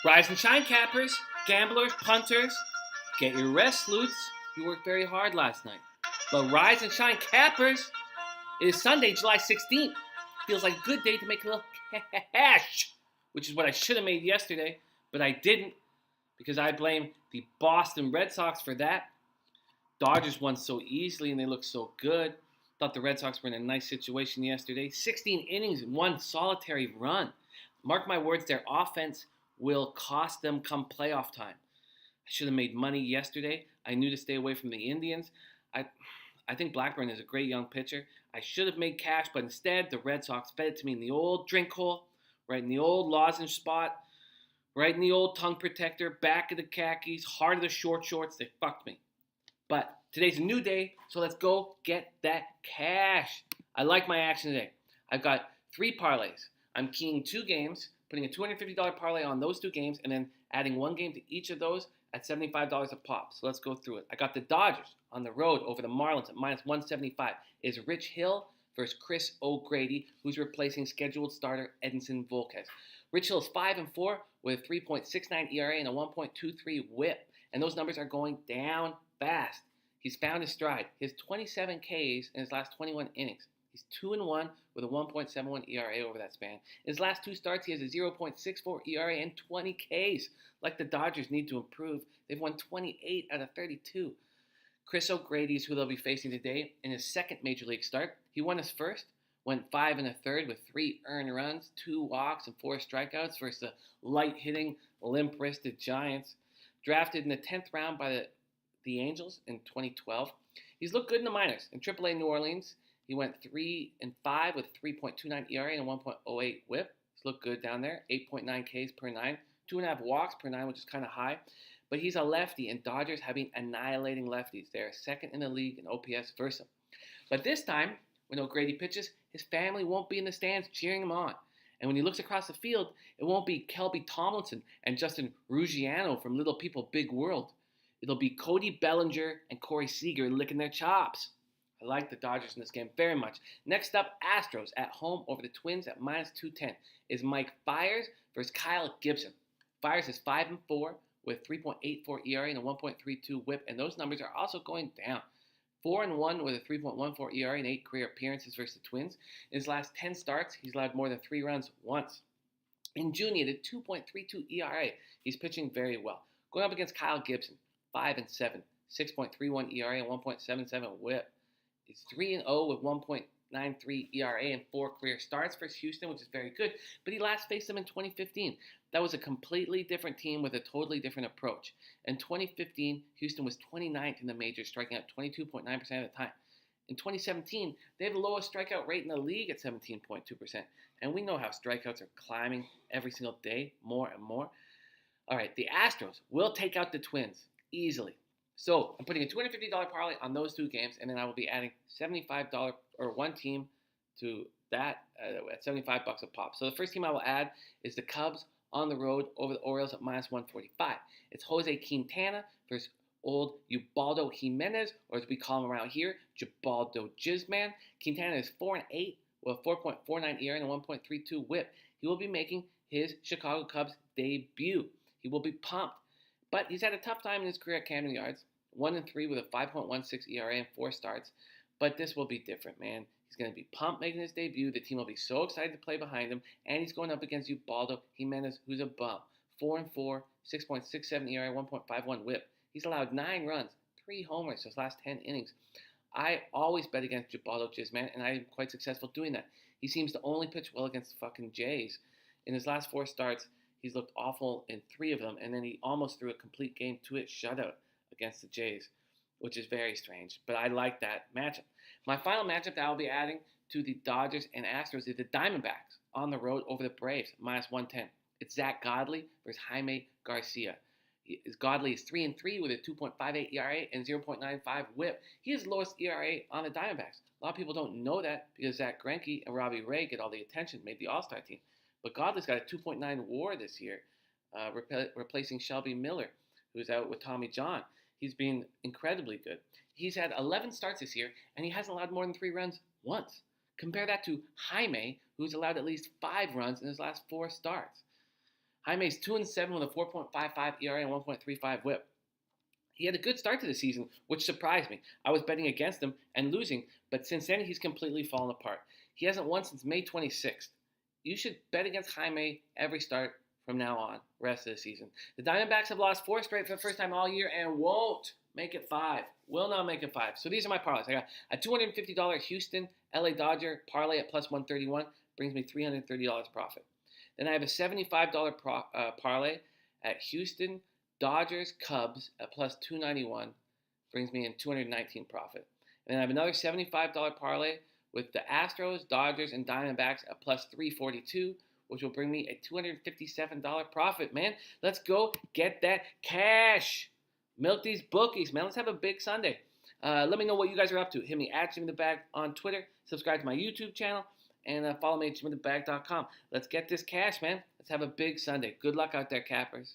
Rise and shine, cappers, gamblers, punters. Get your rest, sleuths. You worked very hard last night. But rise and shine, cappers. It is Sunday, July 16th. Feels like a good day to make a little cash, which is what I should have made yesterday, but I didn't because I blame the Boston Red Sox for that. Dodgers won so easily and they looked so good. Thought the Red Sox were in a nice situation yesterday. 16 innings and one solitary run. Mark my words, their offense will cost them come playoff time. I should have made money yesterday. I knew to stay away from the Indians. I think Blackburn is a great young pitcher. I should have made cash, but instead the Red Sox fed it to me in the old drink hole, right in the old lozenge spot, right in the old tongue protector, back of the khakis, heart of the short shorts. They fucked me. But today's a new day, so let's go get that cash. I like my action today. I've got 3 parlays. I'm keying 2 games, putting a $250 parlay on those 2 games, and then adding 1 game to each of those at $75 a pop. So let's go through it. I got the Dodgers on the road over the Marlins at minus 175. Is Rich Hill versus Chris O'Grady, who's replacing scheduled starter Edinson Volquez. Rich Hill is 5-4 with a 3.69 ERA and a 1.23 WHIP, and those numbers are going down fast. He's found his stride. He has 27 Ks in his last 21 innings. He's 2-1 with a 1.71 ERA over that span. In his last 2 starts, he has a 0.64 ERA and 20 Ks. Like the Dodgers need to improve. They've won 28 out of 32. Chris O'Grady is who they'll be facing today in his second major league start. He won his first, went 5 1/3 with 3 earned runs, 2 walks, and 4 strikeouts versus the light-hitting, limp-wristed Giants. Drafted in the 10th round by the Angels in 2012. He's looked good in the minors. In AAA New Orleans, he went 3-5 with 3.29 ERA and a 1.08 WHIP. He's looked good down there. 8.9 Ks per 9. 2.5 walks per 9, which is kind of high. But he's a lefty, and Dodgers have been annihilating lefties. They're second in the league in OPS versus him. But this time, when O'Grady pitches, his family won't be in the stands cheering him on. And when he looks across the field, it won't be Kelby Tomlinson and Justin Ruggiano from Little People, Big World. It'll be Cody Bellinger and Corey Seager licking their chops. I like the Dodgers in this game very much. Next up, Astros at home over the Twins at minus 210. Is Mike Fiers versus Kyle Gibson. Fiers is 5-4 with 3.84 ERA and a 1.32 WHIP, and those numbers are also going down. 4-1 with a 3.14 ERA and 8 career appearances versus the Twins. In his last 10 starts, he's allowed more than 3 runs once. In June, he had a 2.32 ERA. He's pitching very well. Going up against Kyle Gibson, 5-7, 6.31 ERA and 1.77 WHIP. He's 3-0 with 1.93 ERA and 4 career starts versus Houston, which is very good. But he last faced them in 2015. That was a completely different team with a totally different approach. In 2015, Houston was 29th in the majors, striking out 22.9% of the time. In 2017, they have the lowest strikeout rate in the league at 17.2%. And we know how strikeouts are climbing every single day, more and more. All right, the Astros will take out the Twins easily. So I'm putting a $250 parlay on those 2 games, and then I will be adding $75 or 1 team to that at $75 a pop. So the first team I will add is the Cubs on the road over the Orioles at minus 145. It's Jose Quintana versus old Ubaldo Jimenez, or as we call him around here, Ubaldo Jizzman. Quintana is 4-8 with a 4.49 ERA and a 1.32 WHIP. He will be making his Chicago Cubs debut. He will be pumped. But he's had a tough time in his career at Camden Yards. 1-3 with a 5.16 ERA and 4 starts. But this will be different, man. He's going to be pumped making his debut. The team will be so excited to play behind him. And he's going up against Ubaldo Jimenez, who's a bum. 4-4, 6.67 ERA, 1.51 WHIP. He's allowed 9 runs, 3 homers his last 10 innings. I always bet against Ubaldo Jizzman, and I'm quite successful doing that. He seems to only pitch well against the fucking Jays. In his last 4 starts, he's looked awful in 3 of them, and then he almost threw a complete game 2-hit shutout against the Jays, which is very strange. But I like that matchup. My final matchup that I'll be adding to the Dodgers and Astros is the Diamondbacks on the road over the Braves, minus 110. It's Zach Godley versus Jaime Garcia. Godley is 3-3 with a 2.58 ERA and 0.95 WHIP. He has the lowest ERA on the Diamondbacks. A lot of people don't know that because Zach Greinke and Robbie Ray get all the attention, made the All-Star team. But Godley's got a 2.9 WAR this year, replacing Shelby Miller, who's out with Tommy John. He's been incredibly good. He's had 11 starts this year, and he hasn't allowed more than 3 runs once. Compare that to Jaime, who's allowed at least 5 runs in his last 4 starts. Jaime's 2-7 with a 4.55 ERA and 1.35 WHIP. He had a good start to the season, which surprised me. I was betting against him and losing, but since then he's completely fallen apart. He hasn't won since May 26th. You should bet against Jaime every start from now on, rest of the season. The Diamondbacks have lost 4 straight for the first time all year and won't make it 5. Will not make it 5. So these are my parlays. I got a $250 Houston LA Dodger parlay at plus 131, brings me $330 profit. Then I have a $75 parlay at Houston Dodgers Cubs at plus 291, brings me in $219 profit. And then I have another $75 parlay with the Astros, Dodgers, and Diamondbacks at plus 342, which will bring me a $257 profit, man. Let's go get that cash. Milk these bookies, man. Let's have a big Sunday. Let me know what you guys are up to. Hit me at JimmyTheBag on Twitter. Subscribe to my YouTube channel. And follow me at JimmyTheBag.com. Let's get this cash, man. Let's have a big Sunday. Good luck out there, cappers.